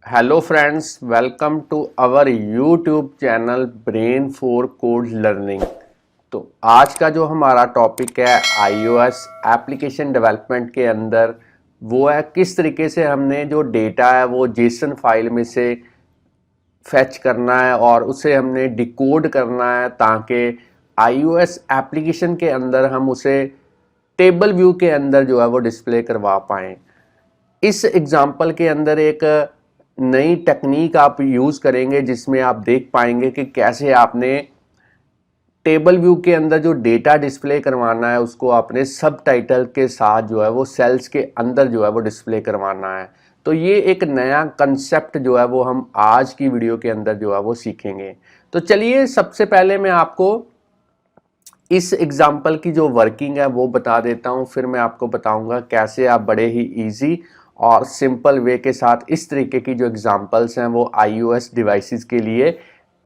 Hello friends, welcome to our YouTube channel brain for code learning. तो आज का जो हमारा टॉपिक है iOS एप्लीकेशन डेवलपमेंट के अंदर वो है किस तरीके से हमने जो डेटा है वो जेसन फाइल में से फैच करना है और उसे हमने डिकोड करना है ताकि iOS एप्लीकेशन के अंदर हम उसे टेबल व्यू के अंदर जो है वो डिस्प्ले करवा पाएँ। इस एग्जाम्पल के अंदर एक नई टेक्निक आप यूज़ करेंगे जिसमें आप देख पाएंगे कि कैसे आपने टेबल व्यू के अंदर जो डेटा डिस्प्ले करवाना है उसको आपने सब टाइटल के साथ जो है वो सेल्स के अंदर जो है वो डिस्प्ले करवाना है। तो ये एक नया कंसेप्ट जो है वो हम आज की वीडियो के अंदर जो है वो सीखेंगे। तो चलिए सबसे पहले मैं आपको इस एग्जाम्पल की जो वर्किंग है वो बता देता हूँ, फिर मैं आपको बताऊंगा कैसे आप बड़े ही इजी और सिंपल वे के साथ इस तरीके की जो एग्जाम्पल्स हैं वो iOS डिवाइसेस के लिए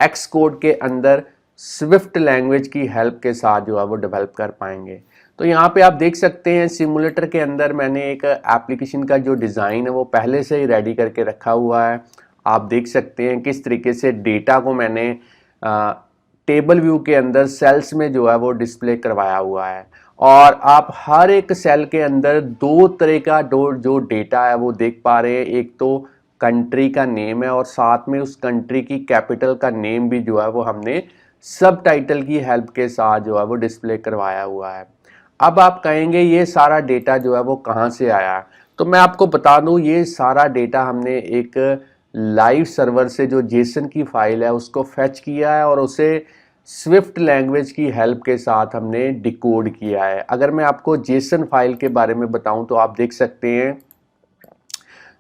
एक्स कोड के अंदर स्विफ्ट लैंग्वेज की हेल्प के साथ जो है वो डेवलप कर पाएंगे। तो यहाँ पे आप देख सकते हैं सिमुलेटर के अंदर मैंने एक एप्लीकेशन का जो डिज़ाइन है वो पहले से ही रेडी करके रखा हुआ है। आप देख सकते हैं किस तरीके से डेटा को मैंने टेबल व्यू के अंदर सेल्स में जो है वो डिस्प्ले करवाया हुआ है और आप हर एक सेल के अंदर दो तरह का जो डेटा है वो देख पा रहे हैं। एक तो कंट्री का नेम है और साथ में उस कंट्री की कैपिटल का नेम भी जो है वो हमने सब टाइटल की हेल्प के साथ जो है वो डिस्प्ले करवाया हुआ है। अब आप कहेंगे ये सारा डेटा जो है वो कहाँ से आया, तो मैं आपको बता दूं ये सारा डेटा हमने एक लाइव सर्वर से जो जेसन की फाइल है उसको फेच किया है और उसे स्विफ्ट लैंग्वेज की हेल्प के साथ हमने डिकोड किया है। अगर मैं आपको जेसन फाइल के बारे में बताऊं तो आप देख सकते हैं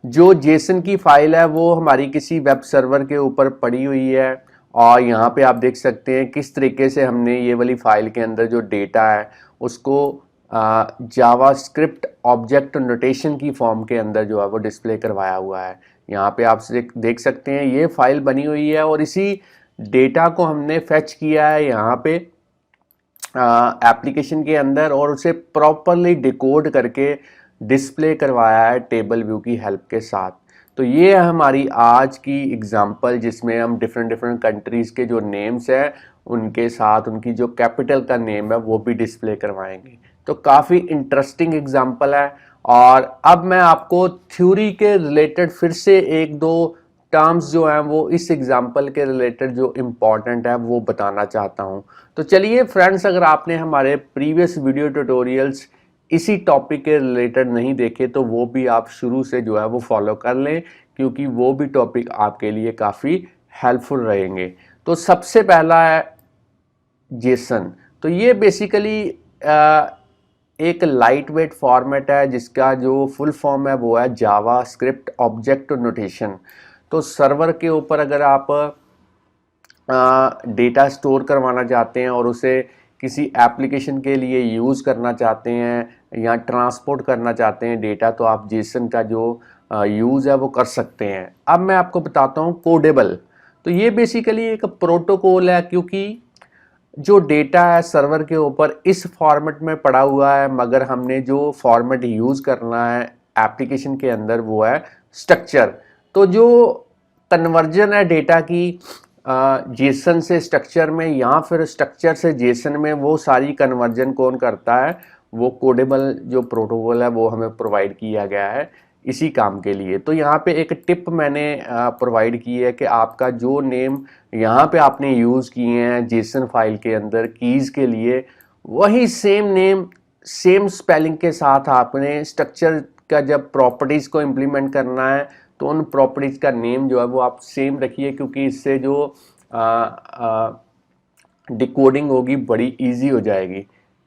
जो जेसन की फाइल है वो हमारी किसी वेब सर्वर के ऊपर पड़ी हुई है और यहाँ पे आप देख सकते हैं किस तरीके से हमने ये वाली फाइल के अंदर जो डेटा है उसको जावास्क्रिप्ट ऑब्जेक्ट नोटेशन की फॉर्म के अंदर जो है वो डिस्प्ले करवाया हुआ है। यहाँ पे आप देख सकते हैं ये फाइल बनी हुई है और इसी डेटा को हमने फेच किया है यहाँ पे एप्लीकेशन के अंदर और उसे प्रॉपरली डिकोड करके डिस्प्ले करवाया है टेबल व्यू की हेल्प के साथ। तो ये है हमारी आज की एग्जांपल जिसमें हम डिफरेंट कंट्रीज़ के जो नेम्स हैं उनके साथ उनकी जो कैपिटल का नेम है वो भी डिस्प्ले करवाएंगे। तो काफ़ी इंटरेस्टिंग एग्जांपल है और अब मैं आपको थ्योरी के रिलेटेड फिर से एक दो टर्म्स जो हैं वो इस एग्जांपल के रिलेटेड जो इम्पॉर्टेंट है वो बताना चाहता हूं। तो चलिए फ्रेंड्स, अगर आपने हमारे प्रीवियस वीडियो ट्यूटोरियल्स इसी टॉपिक के रिलेटेड नहीं देखे तो वो भी आप शुरू से जो है वो फॉलो कर लें क्योंकि वो भी टॉपिक आपके लिए काफ़ी हेल्पफुल रहेंगे। तो सबसे पहला है जेसन। तो ये बेसिकली एक लाइट वेट फॉर्मेट है जिसका जो फुल फॉर्म है वो है जावास्क्रिप्ट ऑब्जेक्ट नोटेशन। तो सर्वर के ऊपर अगर आप डेटा स्टोर करवाना चाहते हैं और उसे किसी एप्लीकेशन के लिए यूज़ करना चाहते हैं या ट्रांसपोर्ट करना चाहते हैं डेटा, तो आप जेसन का जो यूज़ है वो कर सकते हैं। अब मैं आपको बताता हूँ कोडेबल। तो ये बेसिकली एक प्रोटोकॉल है क्योंकि जो डेटा है सर्वर के ऊपर इस फॉर्मेट में पड़ा हुआ है मगर हमने जो फॉर्मेट यूज़ करना है एप्लीकेशन के अंदर वो है स्ट्रक्चर। तो जो कन्वर्जन है डेटा की जेसन से स्ट्रक्चर में या फिर स्ट्रक्चर से जेसन में, वो सारी कन्वर्जन कौन करता है, वो कोडेबल जो प्रोटोकॉल है वो हमें प्रोवाइड किया गया है इसी काम के लिए। तो यहाँ पे एक टिप मैंने प्रोवाइड की है कि आपका जो नेम यहाँ पे आपने यूज़ किए हैं जेसन फाइल के अंदर कीज़ के लिए, वही सेम नेम सेम स्पेलिंग के साथ आपने स्ट्रक्चर का जब प्रॉपर्टीज़ को इम्प्लीमेंट करना है तो उन प्रॉपर्टीज़ का नेम जो है वो आप सेम रखिए क्योंकि इससे जो डिकोडिंग होगी बड़ी इजी हो जाएगी।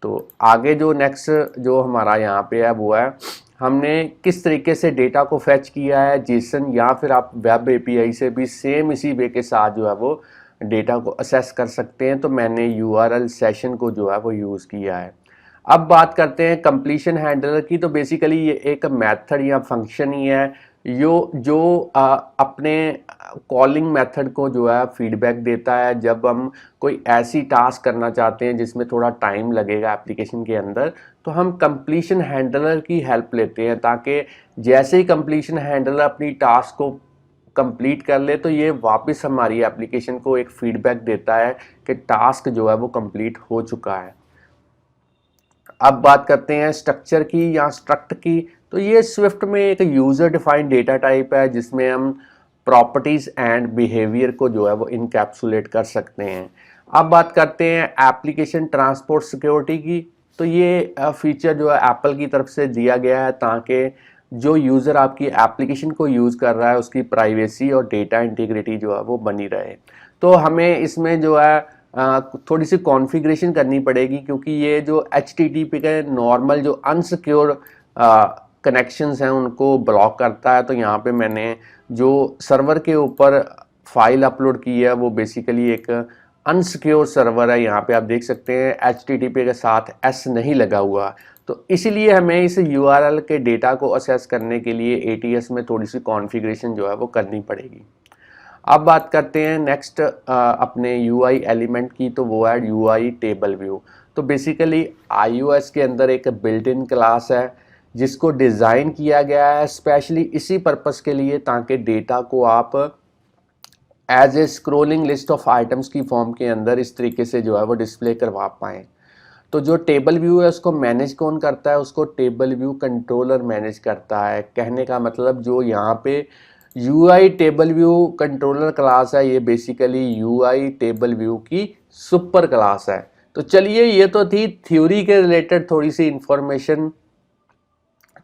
तो आगे जो नेक्स्ट जो हमारा यहाँ पे है वो है हमने किस तरीके से डेटा को फेच किया है जेसन या फिर आप वेब एपीआई से भी सेम इसी वे के साथ जो है वो डेटा को असेस कर सकते हैं। तो मैंने यूआरएल सेशन को जो है वो यूज़ किया है। अब बात करते हैं कंप्लीशन हैंडलर की। तो बेसिकली ये एक मेथड या फंक्शन ही है जो अपने कॉलिंग मेथड को जो है फीडबैक देता है जब हम कोई ऐसी टास्क करना चाहते हैं जिसमें थोड़ा टाइम लगेगा एप्लीकेशन के अंदर, तो हम कंप्लीशन हैंडलर की हेल्प लेते हैं ताकि जैसे ही कंप्लीशन हैंडलर अपनी टास्क को कंप्लीट कर ले तो ये वापस हमारी एप्लीकेशन को एक फीडबैक देता है कि टास्क जो है वो कंप्लीट हो चुका है। अब बात करते हैं स्ट्रक्चर की या स्ट्रक्ट की। तो ये स्विफ्ट में एक यूज़र डिफाइंड डेटा टाइप है जिसमें हम प्रॉपर्टीज़ एंड बिहेवियर को जो है वो इनकैप्सुलेट कर सकते हैं। अब बात करते हैं एप्लीकेशन ट्रांसपोर्ट सिक्योरिटी की। तो ये फीचर जो है एप्पल की तरफ से दिया गया है ताकि जो यूज़र आपकी एप्लीकेशन को यूज़ कर रहा है उसकी प्राइवेसी और डेटा इंटीग्रिटी जो है वो बनी रहे। तो हमें इसमें जो है थोड़ी सी कॉन्फ़िगरेशन करनी पड़ेगी क्योंकि ये जो HTTP के नॉर्मल जो अनसिक्योर कनेक्शंस हैं उनको ब्लॉक करता है। तो यहाँ पे मैंने जो सर्वर के ऊपर फाइल अपलोड की है वो बेसिकली एक अनसिक्योर सर्वर है। यहाँ पे आप देख सकते हैं HTTP के साथ S नहीं लगा हुआ। तो इसीलिए हमें इस URL के डेटा को असेस करने के लिए ATS में थोड़ी सी कॉन्फ़िगरेशन जो है वो करनी पड़ेगी। अब बात करते हैं नेक्स्ट अपने UI एलिमेंट की। तो वो है UI टेबल व्यू। तो बेसिकली iOS के अंदर एक बिल्ट इन क्लास है जिसको डिज़ाइन किया गया है स्पेशली इसी पर्पस के लिए ताकि डेटा को आप as a scrolling list of items की फॉर्म के अंदर इस तरीके से जो है वो डिस्प्ले करवा पाएँ। तो जो टेबल व्यू है उसको मैनेज कौन करता है? उसको टेबल व्यू कंट्रोलर मैनेज करता है। कहने का मतलब जो यहाँ पे UI table view controller class है ये बेसिकली UI टेबल व्यू की सुपर क्लास है। तो चलिए ये तो थी थ्योरी के रिलेटेड थोड़ी सी इंफॉर्मेशन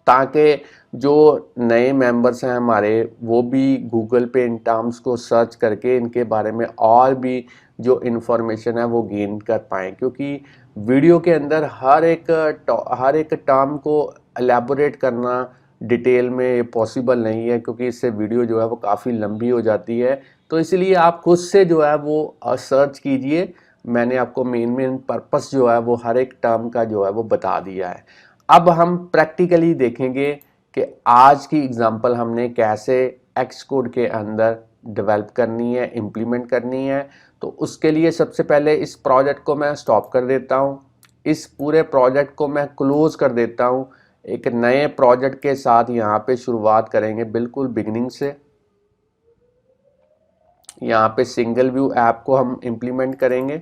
ताकि जो नए मेंबर्स हैं हमारे वो भी गूगल पे इन टर्म्स को सर्च करके इनके बारे में और भी जो इन्फॉर्मेशन है वो गेन कर पाएँ क्योंकि वीडियो के अंदर हर एक टर्म को एलैबोरेट करना डिटेल में पॉसिबल नहीं है क्योंकि इससे वीडियो जो है वो काफ़ी लंबी हो जाती है। तो इसलिए आप खुद से जो है वो सर्च कीजिए। मैंने आपको मेन पर्पस जो है वो हर एक टर्म का जो है वो बता दिया है। अब हम प्रैक्टिकली देखेंगे कि आज की एग्जांपल हमने कैसे एक्स कोड के अंदर डेवलप करनी है, इम्प्लीमेंट करनी है। तो उसके लिए सबसे पहले इस प्रोजेक्ट को मैं स्टॉप कर देता हूँ। इस पूरे प्रोजेक्ट को मैं क्लोज कर देता हूँ। एक नए प्रोजेक्ट के साथ यहाँ पे शुरुआत करेंगे बिल्कुल बिगिनिंग से। यहाँ पे सिंगल व्यू ऐप को हम इम्प्लीमेंट करेंगे।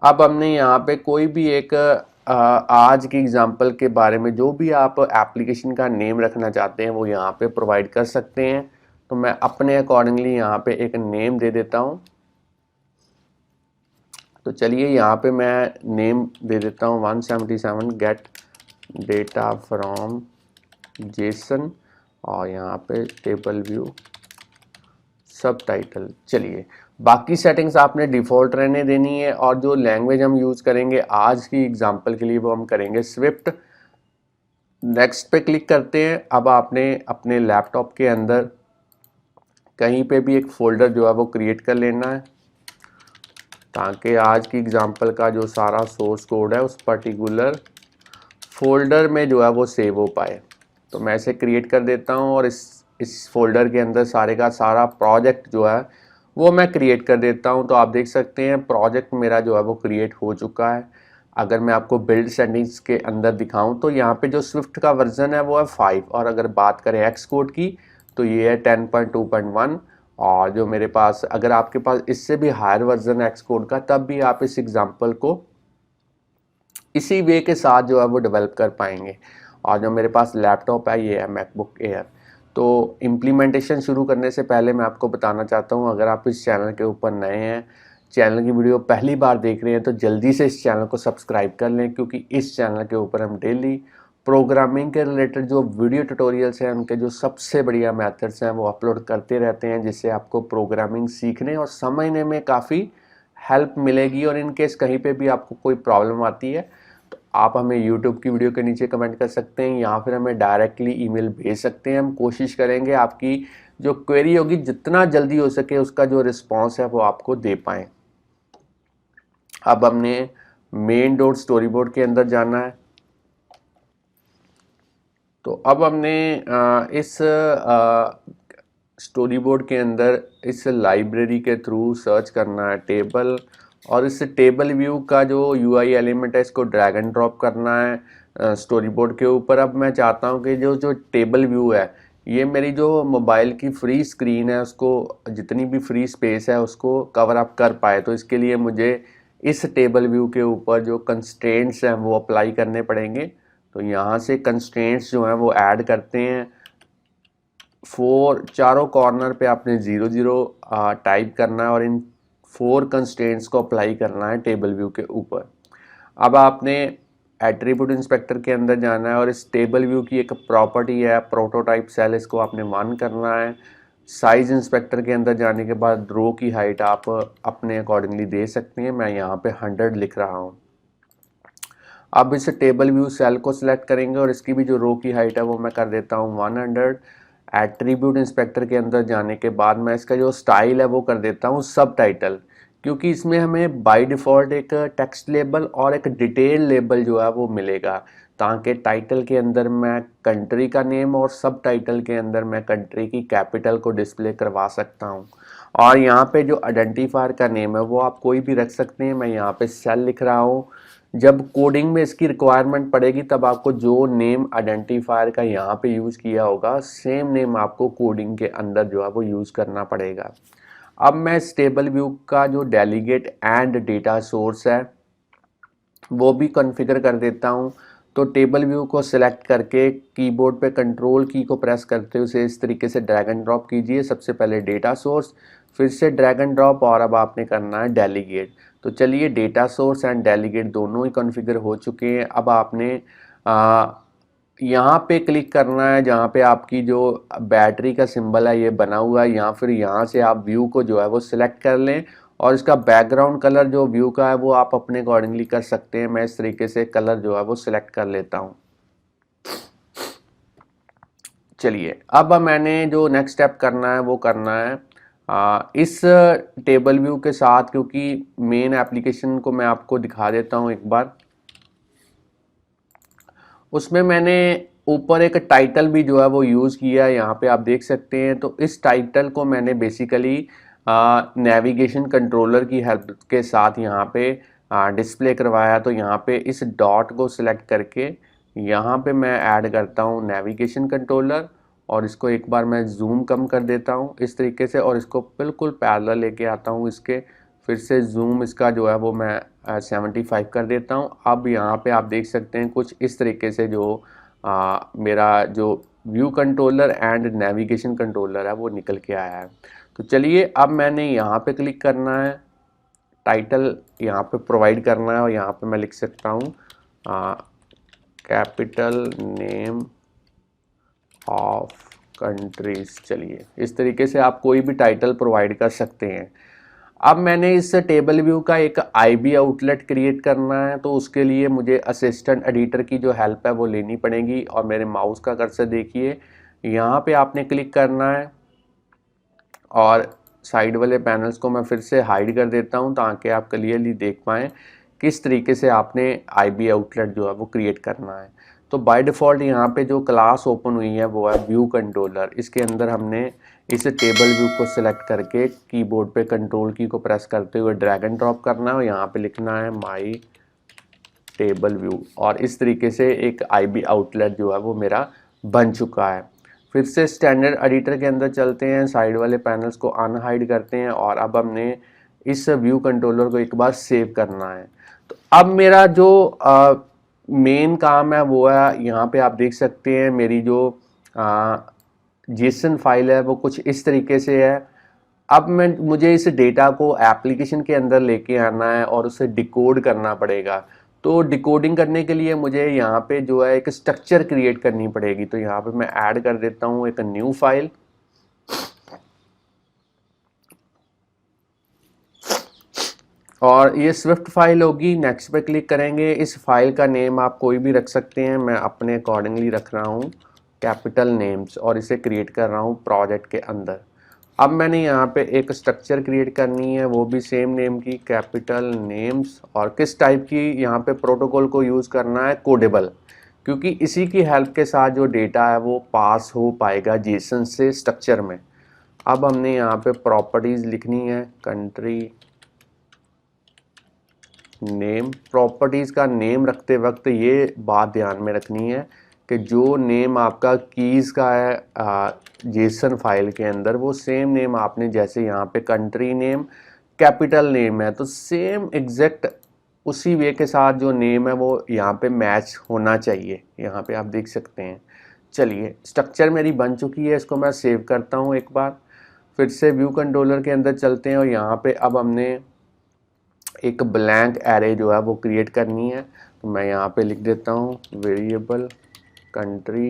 अब हमने यहाँ पे कोई भी एक आज की एग्जांपल के बारे में जो भी आप एप्लीकेशन का नेम रखना चाहते हैं वो यहाँ पे प्रोवाइड कर सकते हैं। तो मैं अपने अकॉर्डिंगली यहाँ पे एक नेम दे देता हूँ। तो चलिए यहाँ पे मैं नेम दे देता हूँ 177 गेट डेटा फ्रॉम जेसन और यहाँ पे टेबल व्यू सब टाइटल। चलिए बाकी सेटिंग्स आपने डिफ़ॉल्ट रहने देनी है और जो लैंग्वेज हम यूज़ करेंगे आज की एग्जांपल के लिए वो हम करेंगे स्विफ्ट। नेक्स्ट पे क्लिक करते हैं। अब आपने अपने लैपटॉप के अंदर कहीं पे भी एक फ़ोल्डर जो है वो क्रिएट कर लेना है ताकि आज की एग्जांपल का जो सारा सोर्स कोड है उस पर्टिकुलर फोल्डर में जो है वो सेव हो पाए। तो मैं इसे क्रिएट कर देता हूँ और इस फोल्डर के अंदर सारे का सारा प्रोजेक्ट जो है वो मैं क्रिएट कर देता हूँ। तो आप देख सकते हैं प्रोजेक्ट मेरा जो है वो क्रिएट हो चुका है। अगर मैं आपको बिल्ड सेटिंग्स के अंदर दिखाऊं तो यहाँ पे जो स्विफ्ट का वर्जन है वो है 5 और अगर बात करें एक्स कोड की तो ये है 10.2.1 और जो मेरे पास अगर आपके पास इससे भी हायर वर्जन है एक्स कोड का तब भी आप इस एग्जाम्पल को इसी वे के साथ जो है वो डेवलप कर पाएंगे। और जो मेरे पास लैपटॉप है ये है मैकबुक एयर। तो इम्प्लीमेंटेशन शुरू करने से पहले मैं आपको बताना चाहता हूँ अगर आप इस चैनल के ऊपर नए हैं, चैनल की वीडियो पहली बार देख रहे हैं तो जल्दी से इस चैनल को सब्सक्राइब कर लें क्योंकि इस चैनल के ऊपर हम डेली प्रोग्रामिंग के रिलेटेड जो वीडियो ट्यूटोरियल्स हैं उनके जो सबसे बढ़िया मेथड्स हैं वो अपलोड करते रहते हैं जिससे आपको प्रोग्रामिंग सीखने और समझने में काफ़ी हेल्प मिलेगी। और इन केस कहीं पे भी आपको कोई प्रॉब्लम आती है तो आप हमें YouTube की वीडियो के नीचे कमेंट कर सकते हैं या फिर हमें डायरेक्टली ईमेल भेज सकते हैं। हम कोशिश करेंगे आपकी जो क्वेरी होगी जितना जल्दी हो सके उसका जो रिस्पॉन्स है वो आपको दे पाएँ। अब हमने मेन डॉट स्टोरी बोर्ड के अंदर जाना है। तो अब हमने इस स्टोरी बोर्ड के अंदर इस लाइब्रेरी के थ्रू सर्च करना है टेबल और इस टेबल व्यू का जो UI एलिमेंट है इसको ड्रैग एंड ड्रॉप करना है स्टोरी बोर्ड के ऊपर। अब मैं चाहता हूँ कि जो टेबल व्यू है ये मेरी जो मोबाइल की फ्री स्क्रीन है उसको जितनी भी फ्री स्पेस है उसको कवर अप कर पाए, तो इसके लिए मुझे इस टेबल व्यू के ऊपर जो कंस्ट्रेंट्स हैं वो अप्लाई करने पड़ेंगे। तो यहाँ से कंस्ट्रेंट्स जो हैं वो ऐड करते हैं। चारों कॉर्नर पे आपने 0 0 टाइप करना है और इन 4 कंस्ट्रेंट्स को अप्लाई करना है टेबल व्यू के ऊपर। अब आपने एट्रीब्यूट इंस्पेक्टर के अंदर जाना है और इस टेबल व्यू की एक प्रॉपर्टी है प्रोटोटाइप सेल, इसको आपने 1 करना है। साइज इंस्पेक्टर के अंदर जाने के बाद रो की हाइट आप अपने अकॉर्डिंगली दे सकते हैं, मैं यहाँ पे 100 लिख रहा हूँ। अब इस टेबल व्यू सेल को सिलेक्ट करेंगे और इसकी भी जो रो की हाइट है वो मैं कर देता हूँ 100। एट्रीब्यूट इंस्पेक्टर के अंदर जाने के बाद मैं इसका जो स्टाइल है वो कर देता हूँ सब टाइटल, क्योंकि इसमें हमें बाय डिफ़ॉल्ट एक टेक्स्ट लेबल और एक डिटेल लेबल जो है वो मिलेगा, ताकि टाइटल के अंदर मैं कंट्री का नेम और सब टाइटल के अंदर मैं कंट्री की कैपिटल को डिस्प्ले करवा सकता हूँ। और यहाँ पे जो आइडेंटिफायर का नेम है वो आप कोई भी रख सकते हैं, मैं यहाँ पे सेल लिख रहा हूँ। जब कोडिंग में इसकी रिक्वायरमेंट पड़ेगी तब आपको जो नेम आइडेंटिफायर का यहाँ पे यूज़ किया होगा सेम नेम आपको कोडिंग के अंदर जो है वो यूज़ करना पड़ेगा। अब मैं इस टेबल व्यू का जो डेलीगेट एंड डेटा सोर्स है वो भी कॉन्फ़िगर कर देता हूँ। तो टेबल व्यू को सिलेक्ट करके कीबोर्ड पे कंट्रोल की को प्रेस करते हुए उसे इस तरीके से ड्रैग एंड ड्रॉप कीजिए। सबसे पहले डेटा सोर्स, फिर से ड्रैग एंड ड्रॉप और अब आपने करना है डेलीगेट। तो चलिए डेटा सोर्स एंड डेलीगेट दोनों ही कॉन्फ़िगर हो चुके हैं। अब आपने यहाँ पे क्लिक करना है जहाँ पे आपकी जो बैटरी का सिंबल है ये बना हुआ है, या फिर यहाँ से आप व्यू को जो है वो सिलेक्ट कर लें और इसका बैकग्राउंड कलर जो व्यू का है वो आप अपने अकॉर्डिंगली कर सकते हैं। मैं इस तरीके से कलर जो है वो सिलेक्ट कर लेता हूँ। चलिए अब मैंने जो नेक्स्ट स्टेप करना है वो करना है इस टेबल व्यू के साथ, क्योंकि मेन एप्लीकेशन को मैं आपको दिखा देता हूँ एक बार। उसमें मैंने ऊपर एक टाइटल भी जो है वो यूज़ किया है, यहाँ पे आप देख सकते हैं। तो इस टाइटल को मैंने बेसिकली नेविगेशन कंट्रोलर की हेल्प के साथ यहाँ पे डिस्प्ले करवाया। तो यहाँ पे इस डॉट को सिलेक्ट करके यहाँ पे मैं ऐड करता हूँ नेविगेशन कंट्रोलर और इसको एक बार मैं जूम कम कर देता हूँ इस तरीके से और इसको बिल्कुल पैरेलल लेके आता हूँ इसके। फिर से जूम इसका जो है वो मैं 75 कर देता हूँ। अब यहाँ पे आप देख सकते हैं कुछ इस तरीके से जो मेरा जो view controller and navigation controller है वो निकल के आया है। तो चलिए अब मैंने यहाँ पे क्लिक करना है, टाइटल यहाँ पे प्रोवाइड करना है और यहाँ पे मैं लिख सकता हूँ कैपिटल नेम ऑफ कंट्रीज। चलिए इस तरीके से आप कोई भी टाइटल प्रोवाइड कर सकते हैं। अब मैंने इस टेबल व्यू का एक आईबी आउटलेट क्रिएट करना है, तो उसके लिए मुझे असिस्टेंट एडिटर की जो हेल्प है वो लेनी पड़ेगी। और मेरे माउस का कर्सर देखिए, यहाँ पे आपने क्लिक करना है और साइड वाले पैनल्स को मैं फिर से हाइड कर देता हूँ ताकि आप क्लियरली देख पाएँ किस तरीके से आपने आईबी आउटलेट जो है वो क्रिएट करना है। तो बाय डिफ़ॉल्ट यहाँ पे जो क्लास ओपन हुई है वो है व्यू कंट्रोलर। इसके अंदर हमने इस टेबल व्यू को सिलेक्ट करके कीबोर्ड पे कंट्रोल की को प्रेस करते हुए ड्रैग एंड ड्रॉप करना है और यहाँ पे लिखना है माई टेबल व्यू और इस तरीके से एक आईबी आउटलेट जो है वो मेरा बन चुका है। फिर से स्टैंडर्ड एडिटर के अंदर चलते हैं, साइड वाले पैनल्स को अनहाइड करते हैं और अब हमने इस व्यू कंट्रोलर को एक बार सेव करना है। तो अब मेरा जो मेन काम है वो है, यहाँ पे आप देख सकते हैं मेरी जो जेसन फाइल है वो कुछ इस तरीके से है। अब मुझे इस डेटा को एप्लीकेशन के अंदर लेके आना है और उसे डिकोड करना पड़ेगा। तो डिकोडिंग करने के लिए मुझे यहाँ पे जो है एक स्ट्रक्चर क्रिएट करनी पड़ेगी। तो यहाँ पे मैं ऐड कर देता हूँ एक न्यू फाइल और ये स्विफ्ट फाइल होगी। नेक्स्ट पे क्लिक करेंगे। इस फाइल का नेम आप कोई भी रख सकते हैं, मैं अपने अकॉर्डिंगली रख रहा हूँ कैपिटल नेम्स और इसे क्रिएट कर रहा हूँ प्रोजेक्ट के अंदर। अब मैंने यहाँ पे एक स्ट्रक्चर क्रिएट करनी है, वो भी सेम नेम की कैपिटल नेम्स और किस टाइप की यहाँ पे प्रोटोकॉल को यूज़ करना है कोडेबल, क्योंकि इसी की हेल्प के साथ जो डेटा है वो पास हो पाएगा जेसन से स्ट्रक्चर में। अब हमने यहाँ पे प्रॉपर्टीज़ लिखनी है कंट्री नेम। प्रॉपर्टीज़ का नेम रखते वक्त ये बात ध्यान में रखनी है कि जो नेम आपका कीज़ का है जेसन फाइल के अंदर, वो सेम नेम आपने, जैसे यहाँ पे कंट्री नेम कैपिटल नेम है, तो सेम एग्जैक्ट उसी वे के साथ जो नेम है वो यहाँ पे मैच होना चाहिए। यहाँ पे आप देख सकते हैं। चलिए, स्ट्रक्चर मेरी बन चुकी है, इसको मैं सेव करता हूँ एक बार। फिर से व्यू कंट्रोलर के अंदर चलते हैं और यहाँ पे अब हमने एक ब्लैंक एरे जो है वो क्रिएट करनी है। तो मैं यहाँ पे लिख देता हूँ वेरिएबल कंट्री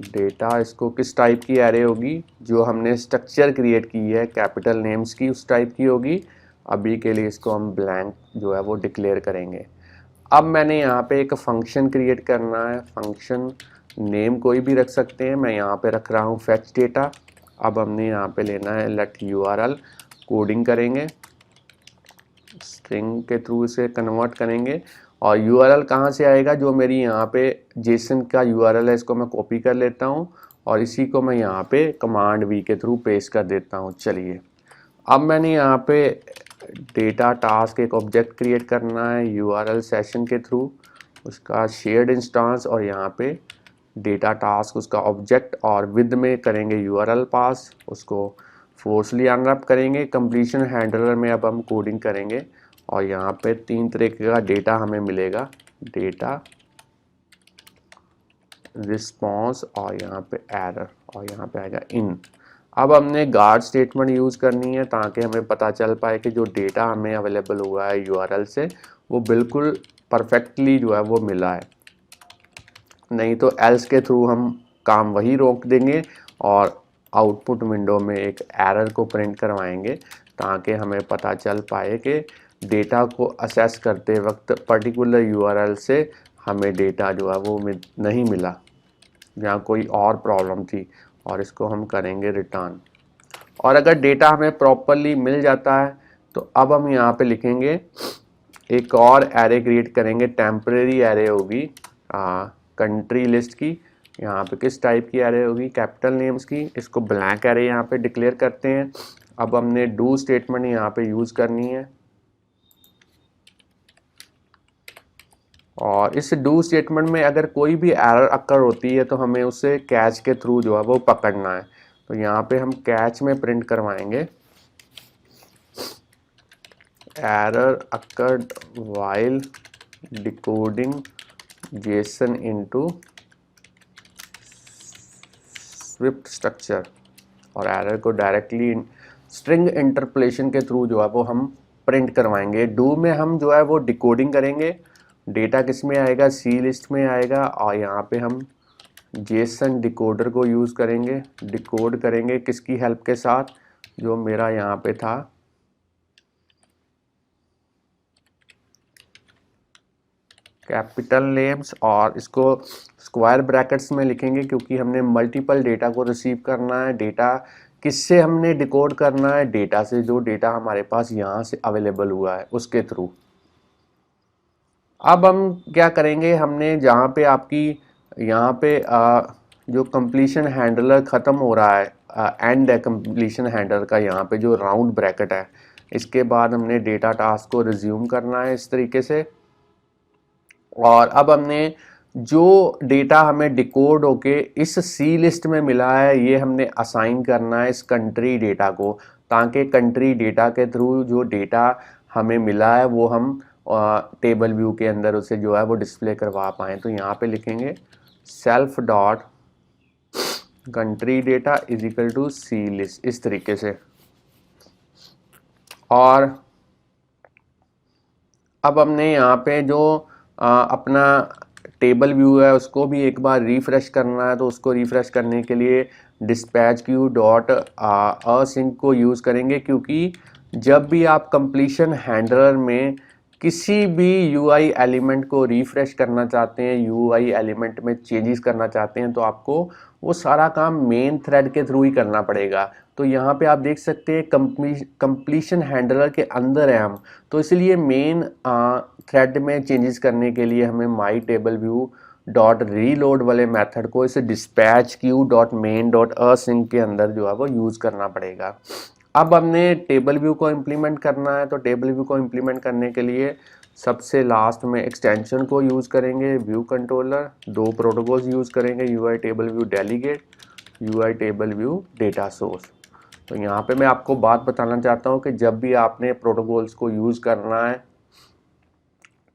डेटा। इसको किस टाइप की एरे होगी, जो हमने स्ट्रक्चर क्रिएट की है कैपिटल नेम्स की, उस टाइप की होगी। अभी के लिए इसको हम ब्लैंक जो है वो डिक्लेयर करेंगे। अब मैंने यहाँ पे एक फंक्शन क्रिएट करना है। फंक्शन नेम कोई भी रख सकते हैं, मैं यहाँ पे रख रहा हूँ फेच डेटा। अब हमने यहाँ पे लेना है लेट यूआरएल, कोडिंग करेंगे, स्ट्रिंग के थ्रू इसे कन्वर्ट करेंगे। और यूआरएल कहाँ से आएगा, जो मेरी यहाँ पे जेसन का यूआरएल है, इसको मैं कॉपी कर लेता हूँ और इसी को मैं यहाँ पे कमांड वी के थ्रू पेस्ट कर देता हूँ। चलिए, अब मैंने यहाँ पे डेटा टास्क एक ऑब्जेक्ट क्रिएट करना है यूआरएल सेशन के थ्रू, उसका शेयर्ड इंस्टेंस, और यहाँ पे डेटा टास्क उसका ऑब्जेक्ट, और विद में करेंगे यूआरएल पास, उसको फोर्सली अनरैप करेंगे। कंप्लीशन हैंडलर में अब हम कोडिंग करेंगे और यहाँ पे 3 तरीके का डेटा हमें मिलेगा, डेटा, रिस्पॉन्स और यहाँ पे एरर, और यहाँ पे आएगा इन। अब हमने गार्ड स्टेटमेंट यूज़ करनी है ताकि हमें पता चल पाए कि जो डेटा हमें अवेलेबल हुआ है यूआरएल से वो बिल्कुल परफेक्टली जो है वो मिला है। नहीं तो एल्स के थ्रू हम काम वही रोक देंगे और आउटपुट विंडो में एक एरर को प्रिंट करवाएंगे ताकि हमें पता चल पाए कि डेटा को असेस करते वक्त पर्टिकुलर यूआरएल से हमें डेटा जो है वो नहीं मिला, जहाँ कोई और प्रॉब्लम थी, और इसको हम करेंगे रिटर्न। और अगर डेटा हमें प्रॉपरली मिल जाता है तो अब हम यहाँ पे लिखेंगे एक और एरे क्रिएट करेंगे, टेम्परेरी एरे होगी कंट्री लिस्ट की। यहाँ पे किस टाइप की एरे होगी, कैपिटल नेम्स की। इसको ब्लैंक एरे यहाँ पे डिक्लेयर करते हैं। अब हमने डू स्टेटमेंट यहाँ पे यूज़ करनी है और इस डू स्टेटमेंट में अगर कोई भी एरर अकर होती है तो हमें उसे कैच के थ्रू जो है वो पकड़ना है। तो यहाँ पे हम कैच में प्रिंट करवाएंगे error occurred while decoding Jason into Swift structure, और एरर को डायरेक्टली स्ट्रिंग इंटरपोलेशन के थ्रू जो है वो हम प्रिंट करवाएंगे। डू में हम जो है वो डिकोडिंग करेंगे, डेटा किस में आएगा, सी लिस्ट में आएगा, और यहाँ पे हम जेसन डिकोडर को यूज़ करेंगे, डिकोड करेंगे किसकी हेल्प के साथ, जो मेरा यहाँ पे था कैपिटल नेम्स, और इसको स्क्वायर ब्रैकेट्स में लिखेंगे क्योंकि हमने मल्टीपल डेटा को रिसीव करना है। डेटा किससे हमने डिकोड करना है, डेटा से, जो डेटा हमारे पास यहाँ से अवेलेबल हुआ है उसके थ्रू। अब हम क्या करेंगे, हमने जहाँ पे आपकी यहाँ पे जो कंप्लीशन हैंडलर ख़त्म हो रहा है, एंड है कंप्लीशन हैंडलर का, यहाँ पे जो राउंड ब्रैकेट है, इसके बाद हमने डेटा टास्क को रिज्यूम करना है इस तरीके से। और अब हमने जो डेटा हमें डिकोड होके इस सी लिस्ट में मिला है, ये हमने असाइन करना है इस कंट्री डेटा को, ताकि कंट्री डेटा के थ्रू जो डेटा हमें मिला है वो हम टेबल व्यू के अंदर उसे जो है वो डिस्प्ले करवा पाएँ। तो यहाँ पे लिखेंगे self dot country data is equal to C list, इस तरीके से। और अब हमने यहाँ पे जो अपना टेबल व्यू है उसको भी एक बार रिफ़्रेश करना है, तो उसको रिफ़्रेश करने के लिए डिस्पैच क्यू डॉट असिंक को यूज़ करेंगे, क्योंकि जब भी आप कंप्लीशन हैंडलर में किसी भी यूआई एलिमेंट को रिफ़्रेश करना चाहते हैं, यूआई एलिमेंट में चेंजेस करना चाहते हैं, तो आपको वो सारा काम मेन थ्रेड के थ्रू ही करना पड़ेगा। तो यहाँ पे आप देख सकते हैं कंप्लीशन हैंडलर के अंदर है हम, तो इसलिए मेन थ्रेड में चेंजेस करने के लिए हमें माई टेबल व्यू डॉट रीलोड वाले मेथड को इसे dispatch Q dot main dot async के अंदर जो है वो यूज़ करना पड़ेगा। अब हमने टेबल व्यू को इम्प्लीमेंट करना है, तो टेबल व्यू को इम्प्लीमेंट करने के लिए सबसे लास्ट में एक्सटेंशन को यूज़ करेंगे व्यू कंट्रोलर, 2 प्रोटोकॉल्स यूज़ करेंगे UI table view delegate, UI table view data source. तो यहाँ पे मैं आपको बात बताना चाहता हूँ कि जब भी आपने प्रोटोकॉल्स को यूज़ करना है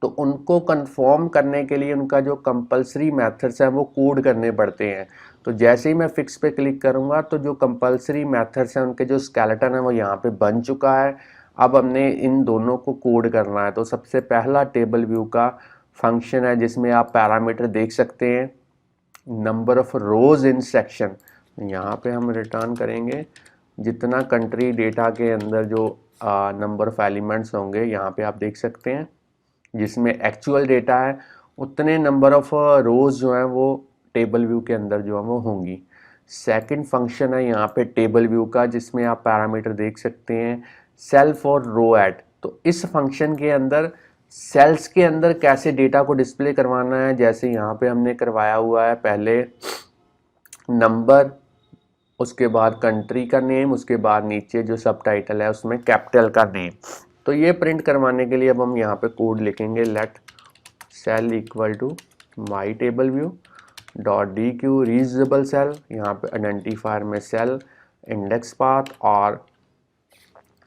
तो उनको कंफर्म करने के लिए उनका जो कंपलसरी मेथड्स हैं वो कोड करने पड़ते हैं। तो जैसे ही मैं फिक्स पे क्लिक करूँगा तो जो कंपलसरी मेथड्स हैं उनके जो स्केलेटन है वो यहाँ पे बन चुका है। अब हमने इन दोनों को कोड करना है। तो सबसे पहला टेबल व्यू का फंक्शन है जिसमें आप पैरामीटर देख सकते हैं, number of rose in section. यहाँ पे हम रिटर्न करेंगे जितना कंट्री डेटा के अंदर जो नंबर ऑफ एलिमेंट्स होंगे, यहाँ पे आप देख सकते हैं जिसमें एक्चुअल डेटा है उतने नंबर ऑफ रोज जो हैं वो टेबल व्यू के अंदर जो है वो होंगी। सेकंड फंक्शन है यहाँ पे टेबल व्यू का जिसमें आप पैरामीटर देख सकते हैं सेल्फ और रो एट। तो इस फंक्शन के अंदर सेल्स के अंदर कैसे डेटा को डिस्प्ले करवाना है, जैसे यहाँ पे हमने करवाया हुआ है पहले नंबर, उसके बाद कंट्री का नेम, उसके बाद नीचे जो सब टाइटल है उसमें कैपिटल का नेम। तो ये प्रिंट करवाने के लिए अब हम यहाँ पे कोड लिखेंगे let cell equal to my table view dot dequeue reusable cell, यहाँ पे आइडेंटिफायर में सेल इंडेक्स पाथ, और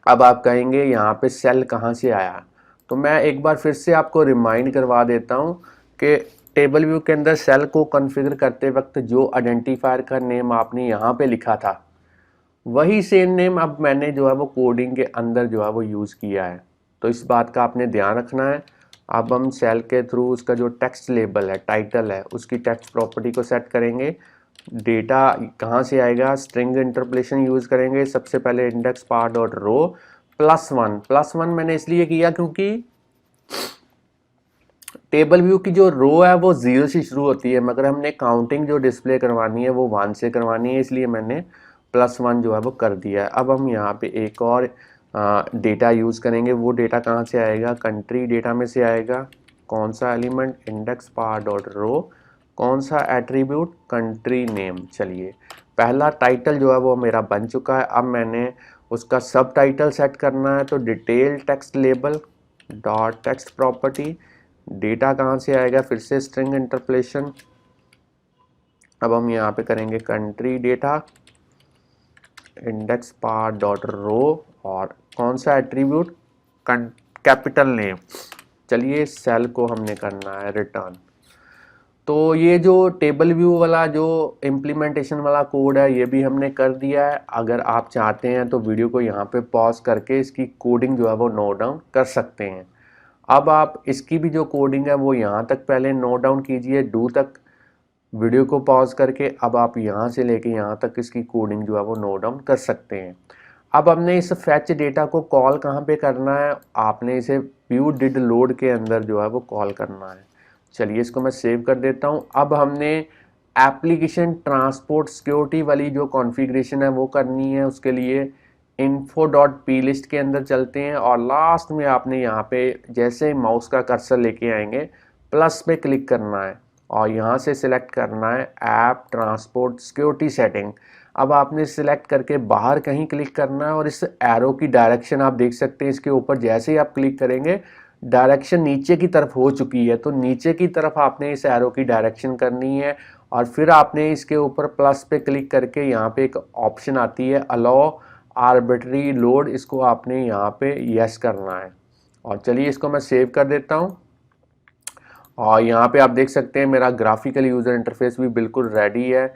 अब आप कहेंगे यहाँ पे सेल कहाँ से आया। तो मैं एक बार फिर से आपको रिमाइंड करवा देता हूँ कि टेबल व्यू के अंदर सेल को कॉन्फ़िगर करते वक्त जो आइडेंटिफायर का नेम आपने यहाँ पे लिखा था वही सेम नेम अब मैंने जो है वो कोडिंग के अंदर जो है वो यूज़ किया है। तो इस बात का आपने ध्यान रखना है। अब हम सेल के थ्रू उसका जो टेक्स्ट लेबल है, टाइटल है, उसकी टेक्स्ट प्रॉपर्टी को सेट करेंगे। डेटा कहाँ से आएगा, स्ट्रिंग इंटरपोलेशन यूज़ करेंगे। सबसे पहले इंडेक्स पार्ट डॉट रो +1 मैंने इसलिए किया क्योंकि टेबल व्यू की जो रो है वो 0 से शुरू होती है, मगर हमने काउंटिंग जो डिस्प्ले करवानी है वो 1 से करवानी है, इसलिए मैंने +1 जो है वो कर दिया है। अब हम यहाँ पे एक और डेटा यूज़ करेंगे। वो डेटा कहाँ से आएगा, कंट्री डेटा में से आएगा। कौन सा element, index path dot row, कौन सा एट्रीब्यूट, कंट्री नेम। चलिए पहला टाइटल जो है वो मेरा बन चुका है। अब मैंने उसका सब टाइटल सेट करना है। तो detail text label dot text property, data कहाँ से आएगा, फिर से स्ट्रिंग इंटरपोलेशन। अब हम यहाँ पे करेंगे country data index path dot row, और कौन सा एट्रीब्यूट, कैपिटल नेम। चलिए सेल को हमने करना है रिटर्न। तो ये जो टेबल व्यू वाला जो इम्प्लीमेंटेशन वाला कोड है ये भी हमने कर दिया है। अगर आप चाहते हैं तो वीडियो को यहाँ पे पॉज करके इसकी कोडिंग जो है वो नोट डाउन कर सकते हैं। अब आप इसकी भी जो कोडिंग है वो यहाँ तक पहले नोट डाउन कीजिए, डू तक वीडियो को पॉज करके। अब आप यहाँ से लेके यहाँ तक इसकी कोडिंग जो है वो नोट डाउन कर सकते हैं। अब हमने इस फैच डेटा को कॉल कहाँ पे करना है, आपने इसे व्यू डिड लोड के अंदर जो है वो कॉल करना है। चलिए इसको मैं सेव कर देता हूँ। अब हमने एप्लीकेशन ट्रांसपोर्ट सिक्योरिटी वाली जो कॉन्फ़िगरेशन है वो करनी है। उसके लिए info.plist के अंदर चलते हैं और लास्ट में आपने यहाँ पे जैसे माउस का कर्सर लेके आएंगे प्लस पे क्लिक करना है और यहाँ से सिलेक्ट करना है ऐप ट्रांसपोर्ट सिक्योरिटी सेटिंग। अब आपने सिलेक्ट करके बाहर कहीं क्लिक करना है और इस एरो की डायरेक्शन आप देख सकते हैं, इसके ऊपर जैसे ही आप क्लिक करेंगे डायरेक्शन नीचे की तरफ हो चुकी है। तो नीचे की तरफ आपने इस एरो की डायरेक्शन करनी है और फिर आपने इसके ऊपर प्लस पे क्लिक करके यहाँ पे एक ऑप्शन आती है अलाउ आर्बिट्री लोड, इसको आपने यहाँ पे यस करना है। और चलिए इसको मैं सेव कर देता हूँ और यहाँ पे आप देख सकते हैं मेरा ग्राफिकल यूज़र इंटरफेस भी बिल्कुल रेडी है।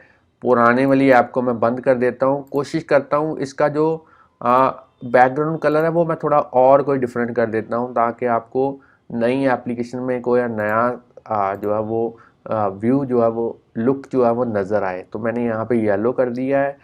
पुराने वाली ऐप को मैं बंद कर देता हूँ, कोशिश करता हूँ इसका जो बैकग्राउंड कलर है वो मैं थोड़ा और कोई डिफरेंट कर देता हूँ ताकि आपको नई एप्लीकेशन में कोई नया जो है वो व्यू जो है वो लुक जो है वो नज़र आए। तो मैंने यहाँ पे येलो कर दिया है।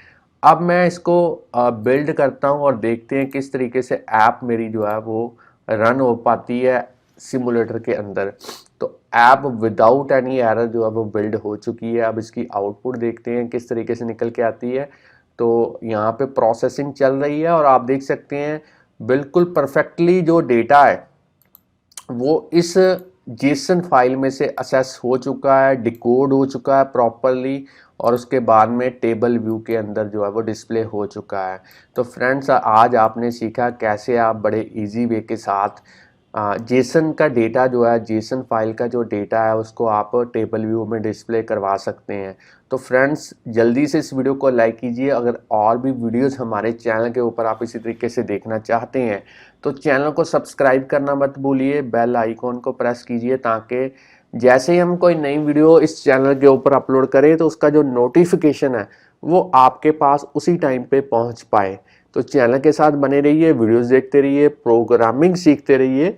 अब मैं इसको बिल्ड करता हूँ और देखते हैं किस तरीके से ऐप मेरी जो है वो रन हो पाती है सिमुलेटर के अंदर। तो ऐप विदाउट एनी एरर जो है वो बिल्ड हो चुकी है। अब इसकी आउटपुट देखते हैं किस तरीके से निकल के आती है। तो यहाँ पे प्रोसेसिंग चल रही है और आप देख सकते हैं बिल्कुल परफेक्टली जो डेटा है वो इस जेसन फाइल में से असेस हो चुका है, डिकोड हो चुका है प्रॉपरली और उसके बाद में टेबल व्यू के अंदर जो है वो डिस्प्ले हो चुका है। तो फ्रेंड्स आज आपने सीखा कैसे आप बड़े इजी वे के साथ जेसन का डेटा जो है, जेसन फाइल का जो डेटा है उसको आप टेबल व्यू में डिस्प्ले करवा सकते हैं। तो फ्रेंड्स जल्दी से इस वीडियो को लाइक कीजिए। अगर और भी वीडियोस हमारे चैनल के ऊपर आप इसी तरीके से देखना चाहते हैं तो चैनल को सब्सक्राइब करना मत भूलिए, बेल आइकॉन को प्रेस कीजिए ताकि जैसे ही हम कोई नई वीडियो इस चैनल के ऊपर अपलोड करें तो उसका जो नोटिफिकेशन है वो आपके पास उसी टाइम पे पहुंच पाए। तो चैनल के साथ बने रहिए, वीडियोस देखते रहिए, प्रोग्रामिंग सीखते रहिए।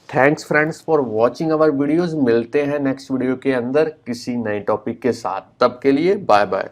Thanks friends for watching our videos. मिलते हैं नेक्स्ट वीडियो के अंदर किसी नए टॉपिक के साथ। तब के लिए बाय बाय।